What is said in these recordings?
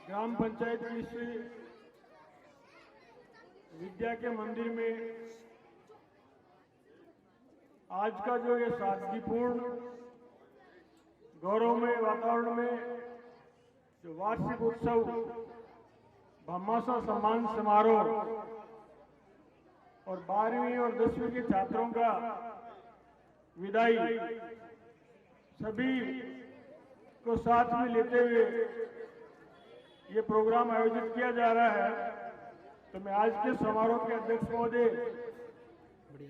ग्राम पंचायत की इस विद्या के मंदिर में आज का जो ये सादगीपूर्ण गौरवमय वातावरण में जो वार्षिक उत्सव भामाशाह सम्मान समारोह और 12वीं और 10वीं के छात्रों का विदाई सभी को साथ में लेते हुए ये प्रोग्राम आयोजित किया जा रहा है। तो मैं आज के समारोह के अध्यक्ष महोदय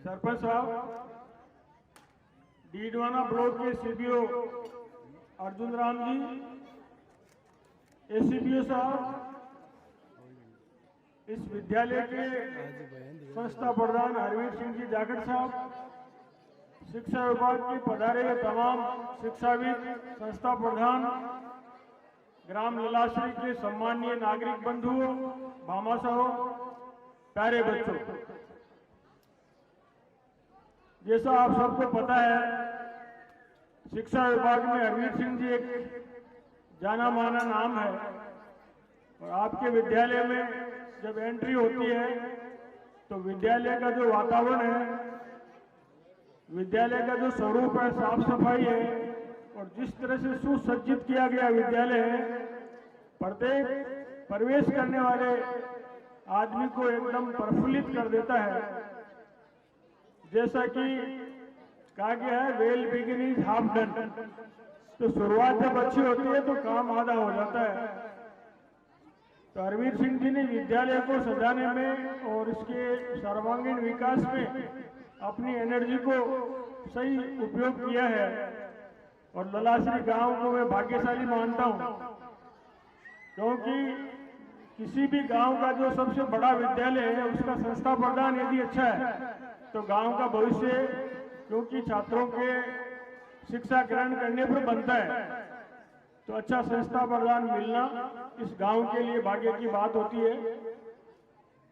सरपंच साहब, डीडवाना ब्लॉक के सीबीओ अर्जुन राम जी, एसीबीओ साहब, इस विद्यालय के संस्था प्रधान हरवीर सिंह जी जाखड़ साहब, शिक्षा विभाग के पधारे हुए तमाम शिक्षाविद, संस्था प्रधान, ग्राम ललाश्री के सम्मानीय नागरिक बंधुओं, भामाशाहों, प्यारे बच्चों, जैसा आप सबको पता है, शिक्षा विभाग में हरवीर सिंह जी एक जाना माना नाम है और आपके विद्यालय में जब एंट्री होती है तो विद्यालय का जो वातावरण है, विद्यालय का जो स्वरूप है, साफ सफाई है और जिस तरह से सुसज्जित किया गया विद्यालय है, प्रत्येक प्रवेश करने वाले आदमी को एकदम प्रफुल्लित कर देता है। जैसा कि कहा गया है, well begin is half done. तो शुरुआत जब अच्छी होती है तो काम आधा हो जाता है। तो हरवीर सिंह जी ने विद्यालय को सजाने में और इसके सर्वांगीण विकास में अपनी एनर्जी को सही उपयोग किया है और ललाश्री गांव को मैं भाग्यशाली मानता हूं, क्योंकि किसी भी गांव का जो सबसे बड़ा विद्यालय है उसका संस्था प्रदान यदि अच्छा है तो गांव का भविष्य, क्योंकि छात्रों के शिक्षा ग्रहण करने पर बनता है, तो अच्छा संस्था प्रदान मिलना इस गांव के लिए भाग्य की बात होती है।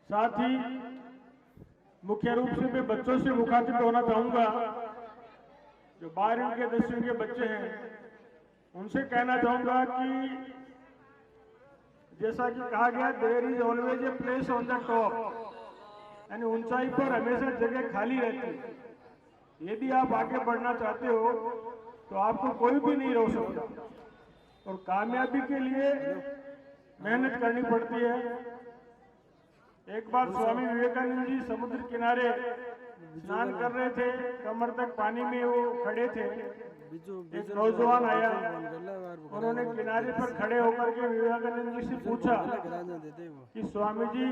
साथ ही मुख्य रूप से मैं बच्चों से मुखातिब होना चाहूंगा। जो 12वीं के 10वीं के बच्चे हैं उनसे कहना चाहूंगा कि जैसा कि कहा गया, there is always a place on the top, यानी ऊंचाई पर हमेशा जगह खाली रहती है। यदि आप आगे बढ़ना चाहते हो तो आपको कोई भी नहीं रोक सकता और कामयाबी के लिए मेहनत करनी पड़ती है। एक बार स्वामी विवेकानंद जी समुद्र किनारे स्नान कर रहे थे, कमर तक पानी में वो खड़े थे। एक नौजवान आया, उन्होंने किनारे पर खड़े होकर के विवेकानंद जी से पूछा कि स्वामी जी,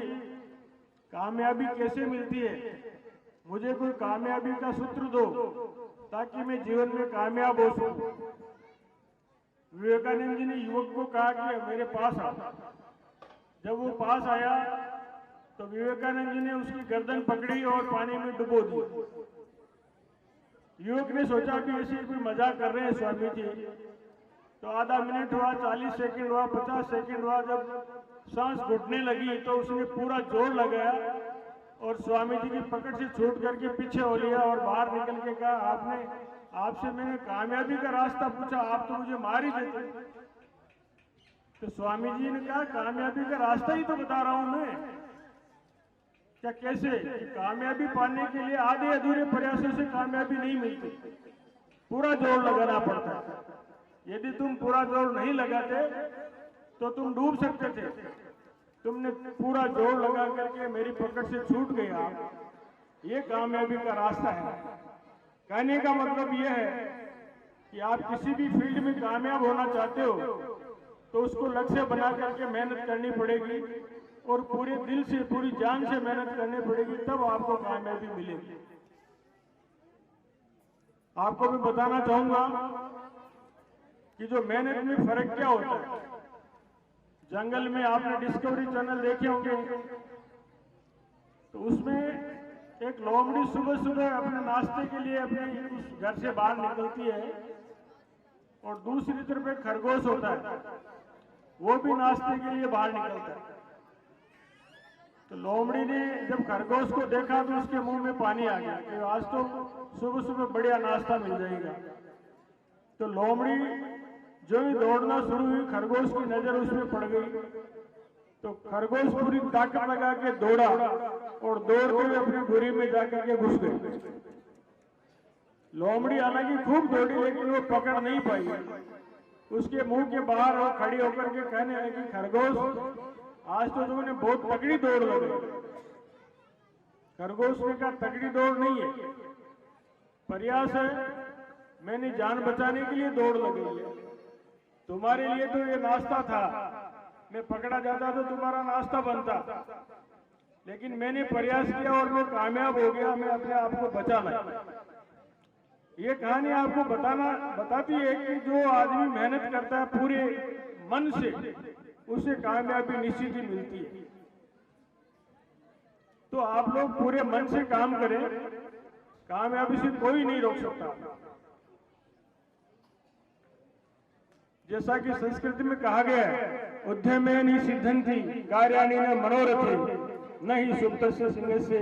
कामयाबी कैसे मिलती है? मुझे कोई कामयाबी का सूत्र दो ताकि मैं जीवन में कामयाब हो सकूं। विवेकानंद जी ने युवक को कहा कि मेरे पास आ। जब वो पास आया तो विवेकानंद जी ने उसकी गर्दन पकड़ी और पानी में डुबो दी। युवक ने सोचा कि ऐसे कोई मजाक कर रहे हैं स्वामी जी। तो आधा मिनट हुआ, 40 सेकंड हुआ, 50 सेकंड हुआ, जब सांस घुटने लगी तो उसने पूरा जोर लगाया और स्वामी जी की पकड़ से छूट करके पीछे हो लिया और बाहर निकल के कहा, आपसे मैंने कामयाबी का रास्ता पूछा, आप तो मुझे मार ही देते। तो स्वामी जी ने कहा, कामयाबी का रास्ता ही तो बता रहा हूं मैं। क्या कैसे? कामयाबी पाने के लिए आधे अधूरे प्रयासों से कामयाबी नहीं मिलती, पूरा जोर लगाना पड़ता है। यदि तुम पूरा जोर नहीं लगाते तो तुम डूब सकते थे। तुमने पूरा जोर लगा करके मेरी पकड़ से छूट गया, ये कामयाबी का रास्ता है। कहने का मतलब यह है कि आप किसी भी फील्ड में कामयाब होना चाहते हो तो उसको लक्ष्य बना करके मेहनत करनी पड़ेगी और पूरे दिल से, पूरी जान से मेहनत करनी पड़ेगी, तब आपको कामयाबी मिलेगी। आपको भी बताना चाहूंगा कि जो मेहनत में फर्क क्या होता है। जंगल में आपने डिस्कवरी चैनल देखे होंगे, तो उसमें एक लोमड़ी सुबह सुबह अपने नाश्ते के लिए अपने उस घर से बाहर निकलती है और दूसरी तरफ एक खरगोश होता है, वो भी नाश्ते के लिए बाहर निकलता है। तो लोमड़ी ने जब खरगोश को देखा तो उसके मुंह में पानी आ गया कि आज तो सुबह सुबह बढ़िया नाश्ता मिल जाएगा। तो लोमड़ी जो ही दौड़ना शुरू हुई, खरगोश की नजर उसमें पड़ गई, तो खरगोश पूरी ताकत लगा के दौड़ा और दौड़ते हुए अपनी बुरी में जाकर के घुस गई। लोमड़ी हालांकि खूब दौड़ी लेकिन वो पकड़ नहीं पाई। उसके मुंह के बाहर वो खड़ी होकर के कहने लगी, खरगोश आज तो तुमने बहुत तगड़ी दौड़ लगाई। खरगोश ने कहा, तगड़ी दौड़ नहीं है, प्रयास है, मैंने जान बचाने के लिए दौड़ लगाई है। तुम्हारे लिए तो ये नाश्ता था, मैं पकड़ा जाता तो तुम्हारा नाश्ता बनता, लेकिन मैंने प्रयास किया और मैं कामयाब हो गया, मैं अपने आप को बचा लाया। ये कहानी आपको बताती है कि जो आदमी मेहनत करता है पूरे मन से, उसे कामयाबी निश्चित ही मिलती है। तो आप लोग पूरे मन से काम करें, कामयाबी से कोई नहीं रोक सकता। जैसा कि संस्कृत में कहा गया है, उद्यमेनि सिद्धन्ति कार्याणि न मनोरथे न ही सुप्तस्य सिंहस्य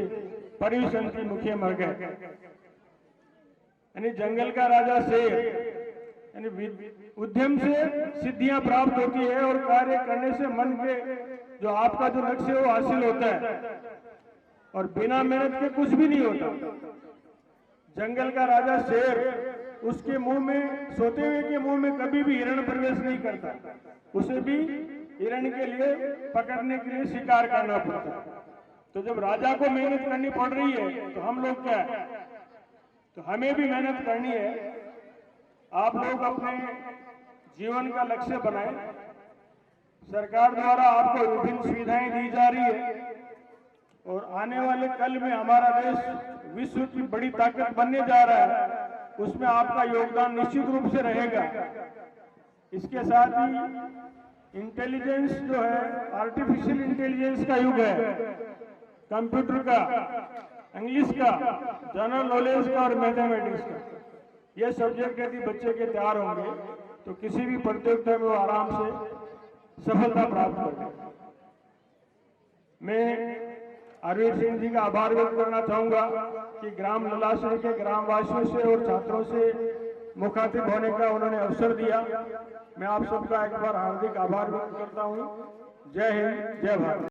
परिसन्ति मुखे मर्गे। यानी जंगल का राजा शेर, यानी उद्यम से सिद्धियां प्राप्त होती है और कार्य करने से मन के जो आपका जो लक्ष्य है वो हासिल होता है, और बिना मेहनत के कुछ भी नहीं होता। जंगल का राजा शेर, उसके मुंह में, सोते हुए के मुंह में कभी भी हिरण प्रवेश नहीं करता, उसे भी हिरण के लिए पकड़ने के लिए शिकार करना पड़ता। तो जब राजा को मेहनत करनी पड़ रही है तो हम लोग क्या है, तो हमें भी मेहनत करनी है। आप लोग अपने जीवन का लक्ष्य बनाएं। सरकार द्वारा आपको विभिन्न सुविधाएं दी जा रही है और आने वाले कल में हमारा देश विश्व की बड़ी ताकत बनने जा रहा है, उसमें आपका योगदान निश्चित रूप से रहेगा। इसके साथ ही इंटेलिजेंस जो है, आर्टिफिशियल इंटेलिजेंस का युग है, कंप्यूटर का, इंग्लिश का, जनरल नॉलेज का और मैथमेटिक्स का, ये सब्जेक्ट यदि बच्चे के तैयार होंगे तो किसी भी प्रतियोगिता में वो आराम से सफलता प्राप्त करेंगे। मैं हरवीर सिंह जी का आभार व्यक्त करना चाहूंगा कि ग्राम ललाश्री के ग्रामवासियों से और छात्रों से मुखातिब होने का उन्होंने अवसर दिया। मैं आप सबका एक बार हार्दिक आभार व्यक्त करता हूं। जय हिंद, जय भारत।